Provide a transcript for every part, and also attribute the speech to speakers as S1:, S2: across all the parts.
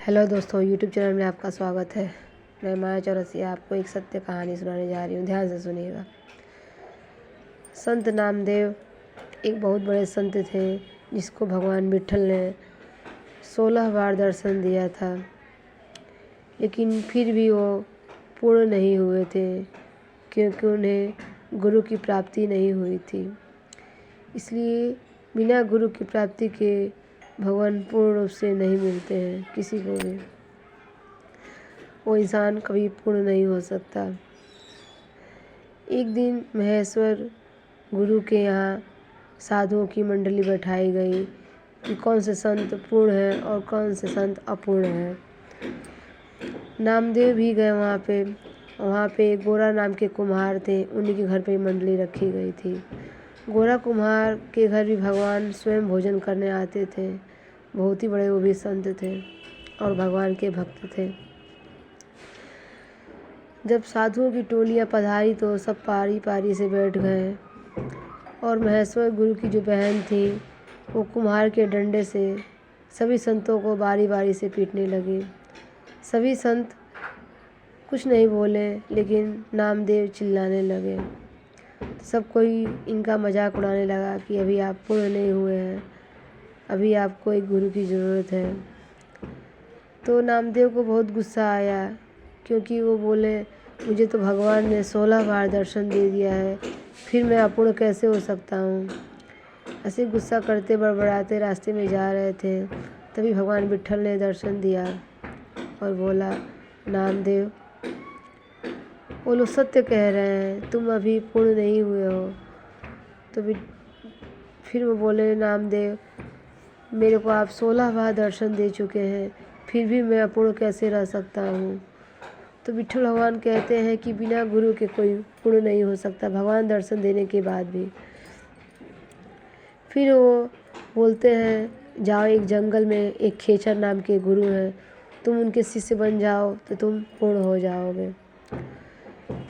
S1: Hello दोस्तों, YouTube channel में आपका स्वागत है। मैं माया चौरसिया आपको एक सत्य कहानी सुनाने जा रही हूँ। ध्यान से सुनिएगा। संत नामदेव एक बहुत बड़े संत थे जिसको भगवान विट्ठल ने 16 बार दर्शन दिया था, लेकिन फिर भी वो पूर्ण नहीं हुए थे क्योंकि उन्हें गुरु की प्राप्ति नहीं हुई थी। इसलिए बिना गुरु की प्राप्ति के भगवान पूर्ण रूप से नहीं मिलते हैं किसी को भी। वो इंसान कभी पूर्ण नहीं हो सकता। एक दिन महेश्वर गुरु के यहाँ साधुओं की मंडली बैठाई गई कि कौन से संत पूर्ण हैं और कौन से संत अपूर्ण हैं। नामदेव भी गए वहाँ पे गोरा नाम के कुम्हार थे, उन्हीं के घर पे मंडली रखी गई थी। गोरा कुम्हार के घर भी भगवान स्वयं भोजन करने आते थे। बहुत ही बड़े वो भी संत थे और भगवान के भक्त थे। जब साधुओं की टोलियाँ पधारी तो सब पारी पारी से बैठ गए और महेश्वर गुरु की जो बहन थी वो कुम्हार के डंडे से सभी संतों को बारी बारी से पीटने लगी। सभी संत कुछ नहीं बोले, लेकिन नामदेव चिल्लाने लगे। सब कोई इनका मजाक उड़ाने लगा कि अभी आप पूर्ण नहीं हुए हैं, अभी आपको एक गुरु की ज़रूरत है। तो नामदेव को बहुत गुस्सा आया क्योंकि वो बोले, मुझे तो भगवान ने 16 बार दर्शन दे दिया है, फिर मैं अपूर्ण कैसे हो सकता हूँ। ऐसे गुस्सा करते बड़बड़ाते रास्ते में जा रहे थे, तभी भगवान विट्ठल ने दर्शन दिया और बोला, नामदेव, वो लोग सत्य कह रहे हैं, तुम अभी पूर्ण नहीं हुए हो। तो फिर वो बोले, नामदेव, मेरे को आप 16 बार दर्शन दे चुके हैं, फिर भी मैं अपूर्ण कैसे रह सकता हूँ। तो विट्ठल भगवान कहते हैं कि बिना गुरु के कोई पूर्ण नहीं हो सकता, भगवान दर्शन देने के बाद भी। फिर वो बोलते हैं, जाओ एक जंगल में एक खेचर नाम के गुरु हैं, तुम उनके शिष्य बन जाओ तो तुम पूर्ण हो जाओगे।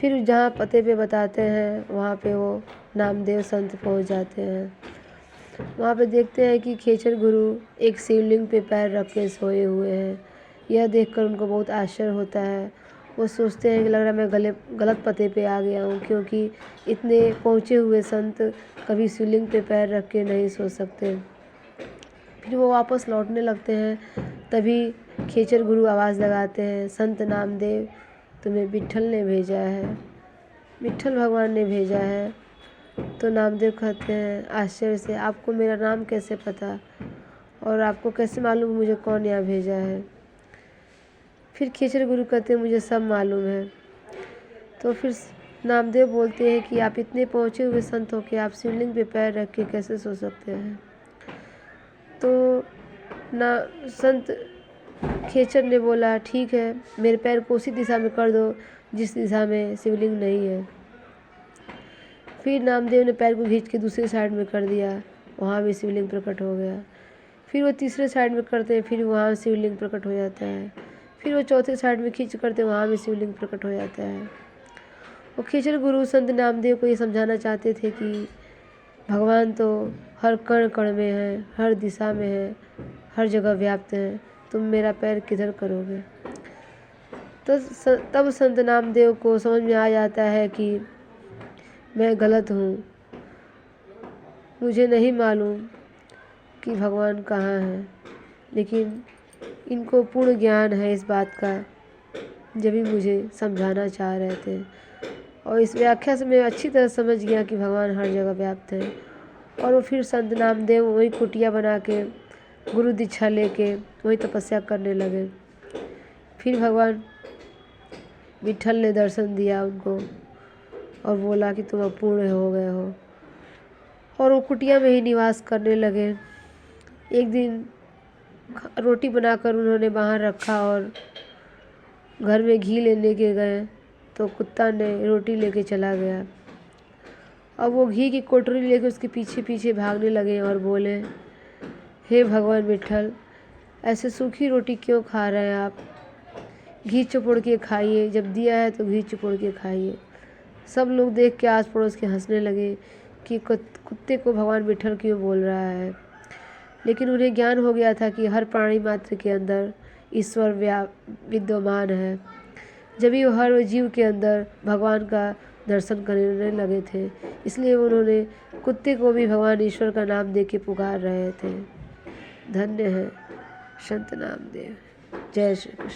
S1: फिर जहाँ पते पे बताते हैं वहाँ पे वो नामदेव संत पहुँच जाते हैं। वहाँ पे देखते हैं कि खेचर गुरु एक शिवलिंग पे पैर रख के सोए हुए हैं। यह देखकर उनको बहुत आश्चर्य होता है। वो सोचते हैं कि लग रहा है मैं गलत पते पे आ गया हूँ, क्योंकि इतने पहुँचे हुए संत कभी शिवलिंग पे पैर रख के नहीं सो सकते। फिर वो वापस लौटने लगते हैं, तभी खेचर गुरु आवाज़ लगाते हैं, संत नामदेव, तुम्हें विट्ठल ने भेजा है, विट्ठल भगवान ने भेजा है। तो नामदेव कहते हैं आश्चर्य से, आपको मेरा नाम कैसे पता और आपको कैसे मालूम मुझे कौन यहाँ भेजा है। फिर खेचर गुरु कहते हैं, मुझे सब मालूम है। तो फिर नामदेव बोलते हैं कि आप इतने पहुँचे हुए संत हो कि आप शिवलिंग पे पैर रख के कैसे सो सकते हैं। तो ना संत खेचर ने बोला, ठीक है, मेरे पैर को उसी दिशा में कर दो जिस दिशा में शिवलिंग नहीं है। फिर नामदेव ने पैर को खींच के दूसरी साइड में कर दिया, वहाँ भी शिवलिंग प्रकट हो गया। फिर वो तीसरे साइड में करते हैं, फिर वहाँ शिवलिंग प्रकट हो जाता है। फिर वो चौथे साइड में खींच करते हैं, वहाँ भी शिवलिंग प्रकट हो जाता है। वो खेचर गुरु संत नामदेव को ये समझाना चाहते थे कि भगवान तो हर कण कण में है, हर दिशा में है, हर जगह व्याप्त है, तुम मेरा पैर किधर करोगे। तो तब संत नामदेव को समझ में आ जाता है कि मैं गलत हूँ, मुझे नहीं मालूम कि भगवान कहाँ है, लेकिन इनको पूर्ण ज्ञान है इस बात का, जब भी मुझे समझाना चाह रहे थे। और इस व्याख्या से मैं अच्छी तरह समझ गया कि भगवान हर जगह व्याप्त है। और वो फिर संत नामदेव वही कुटिया बना के गुरु दीक्षा लेके वही तपस्या करने लगे। फिर भगवान विट्ठल ने दर्शन दिया उनको और बोला कि तुम अपूर्ण हो गए हो, और वो कुटिया में ही निवास करने लगे। एक दिन रोटी बनाकर उन्होंने बाहर रखा और घर में घी लेने के गए तो कुत्ता ने रोटी लेके चला गया। अब वो घी की कोटरी लेके उसके पीछे पीछे भागने लगे और बोले, हे भगवान विट्ठल, ऐसे सूखी रोटी क्यों खा रहे हैं आप, घी चुपोड़ के खाइए, जब दिया है तो घी चुपोड़ के खाइए। सब लोग देख के आस पड़ोस के हंसने लगे कि कुत्ते को भगवान विट्ठल क्यों बोल रहा है। लेकिन उन्हें ज्ञान हो गया था कि हर प्राणी मात्र के अंदर ईश्वर विद्यमान है। जब भी वो हर जीव के अंदर भगवान का दर्शन करने लगे थे, इसलिए उन्होंने कुत्ते को भी भगवान ईश्वर का नाम दे के पुकार रहे थे। धन्य है संत नामदेव। जय श्री कृष्ण।